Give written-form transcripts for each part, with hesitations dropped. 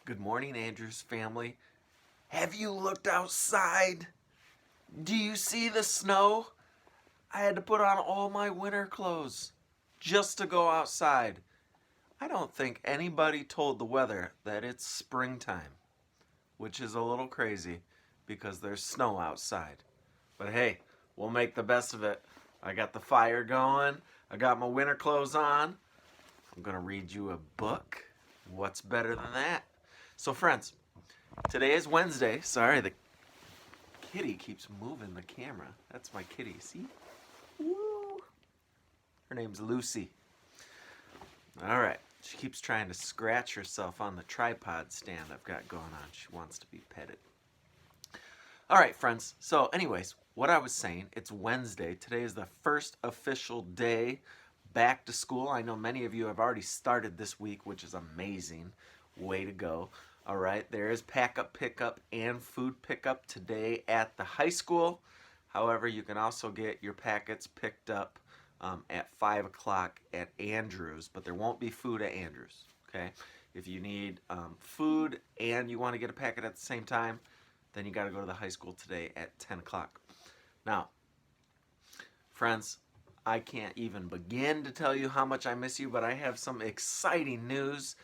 Good morning, Andrew's family. Have you looked outside? Do you see the snow? I had to put on all my winter clothes just to go outside. I don't think anybody told the weather that it's springtime, which is a little crazy because there's snow outside. But hey, we'll make the best of it. I got the fire going. I got my winter clothes on. I'm going to read you a book. What's better than that? So friends, today is Wednesday. Sorry, the kitty keeps moving the camera. That's my kitty, see? Woo! Her name's Lucy. All right, she keeps trying to scratch herself on the tripod stand I've got going on. She wants to be petted. All right, friends. So anyways, what I was saying, it's Wednesday. Today is the first official day back to school. I know many of you have already started this week, which is amazing. Way to go. All right, there is pack-up, pick-up, and food pickup today at the high school. However, you can also get your packets picked up at 5 o'clock at Andrew's, but there won't be food at Andrew's, okay? If you need food and you want to get a packet at the same time, then you got to go to the high school today at 10 o'clock. Now, friends, I can't even begin to tell you how much I miss you, but I have some exciting news.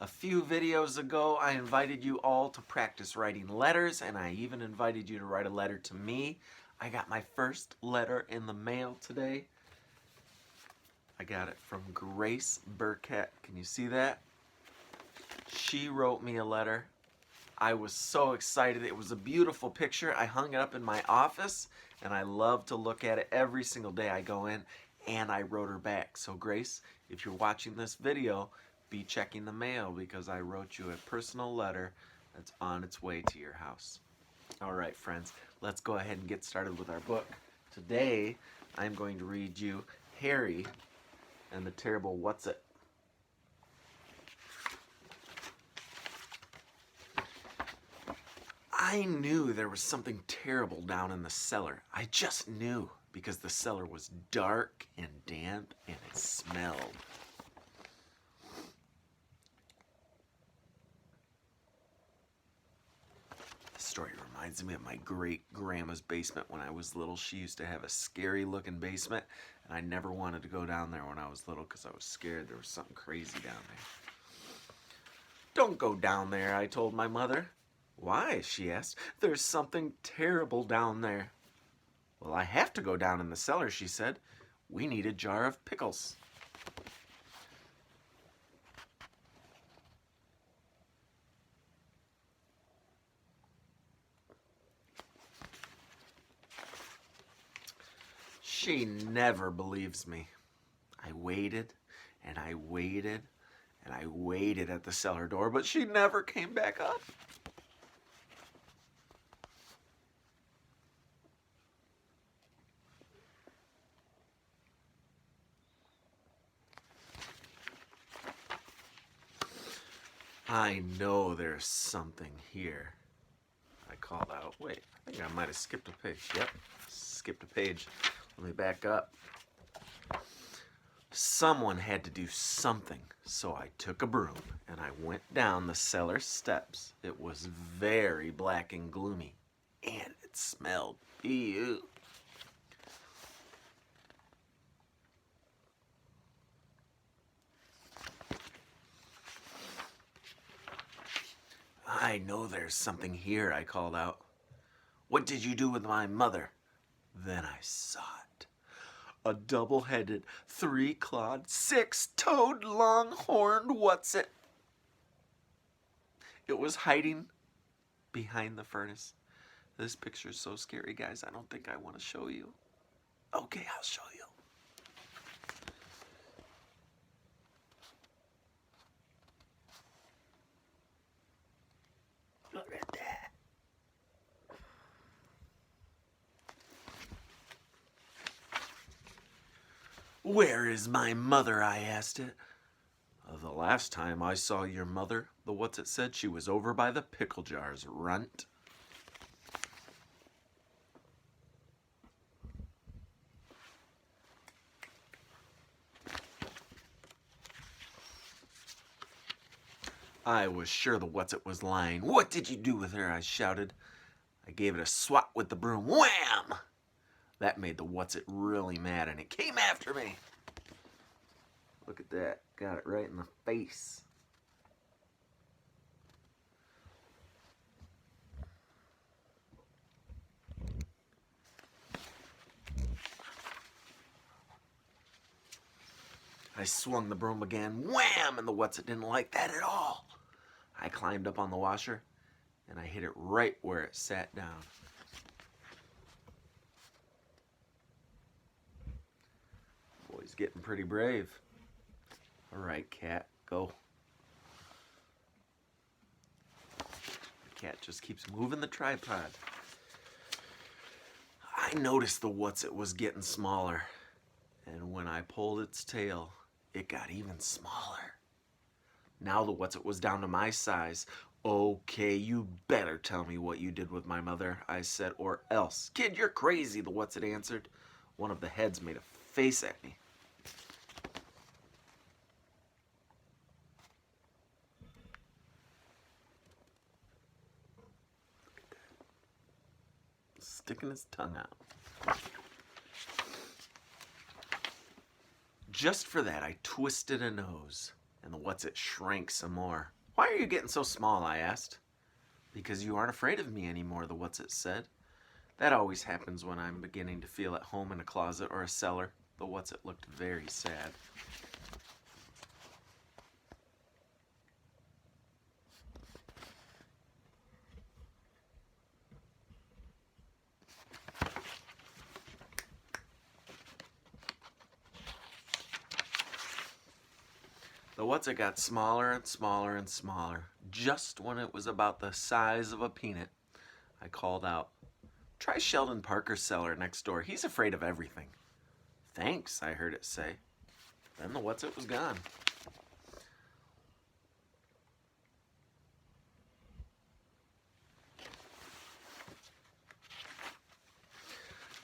A few videos ago, I invited you all to practice writing letters, and I even invited you to write a letter to me. I got my first letter in the mail today. I got it from Grace Burkett. Can you see that? She wrote me a letter. I was so excited. It was a beautiful picture. I hung it up in my office, and I love to look at it every single day I go in, and I wrote her back. So Grace, if you're watching this video, be checking the mail because I wrote you a personal letter that's on its way to your house. All right, friends, let's go ahead and get started with our book. Today, I'm going to read you Harry and the Terrible Whatzit. I knew there was something terrible down in the cellar. I just knew because the cellar was dark and damp and it smelled. This story reminds me of my great-grandma's basement when I was little. She used to have a scary-looking basement, and I never wanted to go down there when I was little because I was scared there was something crazy down there. Don't go down there, I told my mother. Why? She asked. There's something terrible down there. Well, I have to go down in the cellar, she said. We need a jar of pickles. She never believes me. I waited and I waited and I waited at the cellar door, but she never came back up. I know there's something here, I called out. Wait, I think I might have skipped a page. Yep, skipped a page. Let me back up. Someone had to do something, so I took a broom and I went down the cellar steps. It was very black and gloomy, and it smelled. Ew. I know there's something here, I called out. What did you do with my mother? Then I saw it. A double-headed, three-clawed, six-toed, long-horned Whatzit. It was hiding behind the furnace. This picture's so scary, guys. I don't think I want to show you. Okay, I'll show you. Look at that. Where is my mother? I asked it. The last time I saw your mother, the Whatzit said, she was over by the pickle jars, runt. I was sure the Whatzit was lying. What did you do with her? I shouted. I gave it a swat with the broom. Wham! That made the Whatzit really mad, and it came after me. Look at that. Got it right in the face. I swung the broom again. Wham! And the Whatzit didn't like that at all. I climbed up on the washer, and I hit it right where it sat down. Boy's getting pretty brave. All right, cat, go. The cat just keeps moving the tripod. I noticed the Whatzit was getting smaller, and when I pulled its tail, it got even smaller. Now the Whatzit was down to my size. Okay, you better tell me what you did with my mother, I said, or else. Kid, you're crazy, the Whatzit answered. One of the heads made a face at me. Sticking his tongue out. Just for that, I twisted a nose, and the Whatzit shrank some more. Why are you getting so small? I asked. Because you aren't afraid of me anymore, the Whatzit said. That always happens when I'm beginning to feel at home in a closet or a cellar. The Whatzit looked very sad. The Whatzit got smaller and smaller and smaller. Just when it was about the size of a peanut, I called out, "Try Sheldon Parker's cellar next door. He's afraid of everything." "Thanks," I heard it say. Then the Whatzit was gone.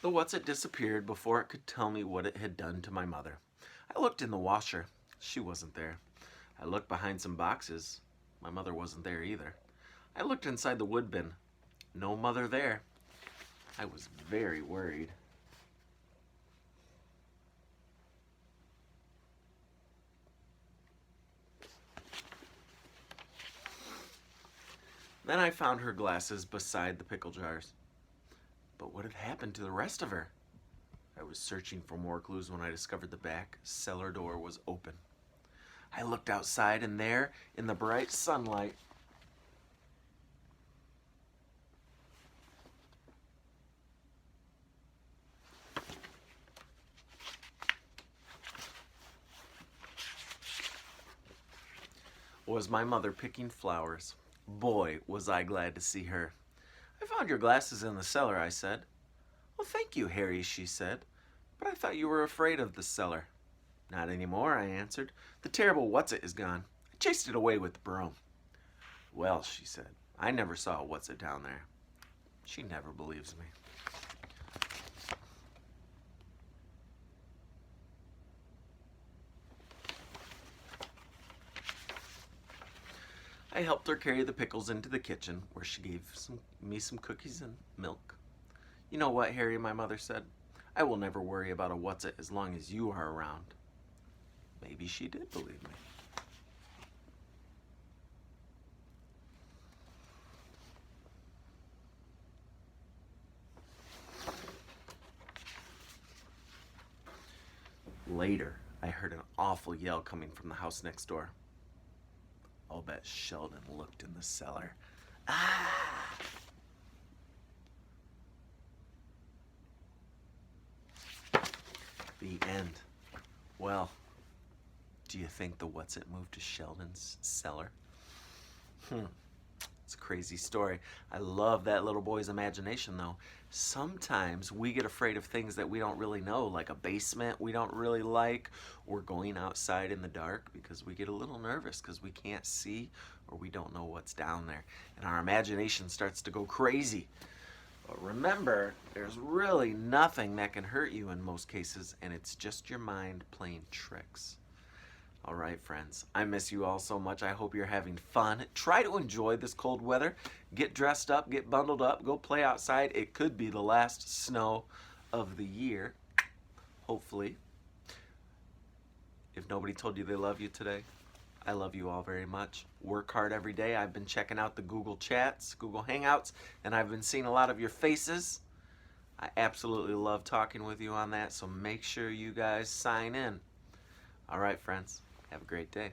The Whatzit disappeared before it could tell me what it had done to my mother. I looked in the washer. She wasn't there. I looked behind some boxes. My mother wasn't there either. I looked inside the wood bin. No mother there. I was very worried. Then I found her glasses beside the pickle jars. But what had happened to the rest of her? I was searching for more clues when I discovered the back cellar door was open. I looked outside, and there, in the bright sunlight, was my mother picking flowers. Boy, was I glad to see her. "I found your glasses in the cellar," I said. "Well, thank you, Harry," she said. "But I thought you were afraid of the cellar." "Not anymore," I answered. "The terrible Whatzit is gone. I chased it away with the broom." "Well," she said, "I never saw a Whatzit down there." She never believes me. I helped her carry the pickles into the kitchen, where she gave me some cookies and milk. "You know what, Harry," my mother said. "I will never worry about a Whatzit as long as you are around." Maybe she did believe me. Later, I heard an awful yell coming from the house next door. I'll bet Sheldon looked in the cellar. Ah! The end. Well, do you think the Whatzit moved to Sheldon's cellar? It's a crazy story. I love that little boy's imagination, though. Sometimes we get afraid of things that we don't really know, like a basement we don't really like, or going outside in the dark because we get a little nervous because we can't see or we don't know what's down there. And our imagination starts to go crazy. But remember, there's really nothing that can hurt you in most cases, and it's just your mind playing tricks. All right, friends. I miss you all so much. I hope you're having fun. Try to enjoy this cold weather. Get dressed up, get bundled up, go play outside. It could be the last snow of the year, hopefully. If nobody told you they love you today, I love you all very much. Work hard every day. I've been checking out the Google Chats, Google Hangouts, and I've been seeing a lot of your faces. I absolutely love talking with you on that, so make sure you guys sign in. All right, friends. Have a great day.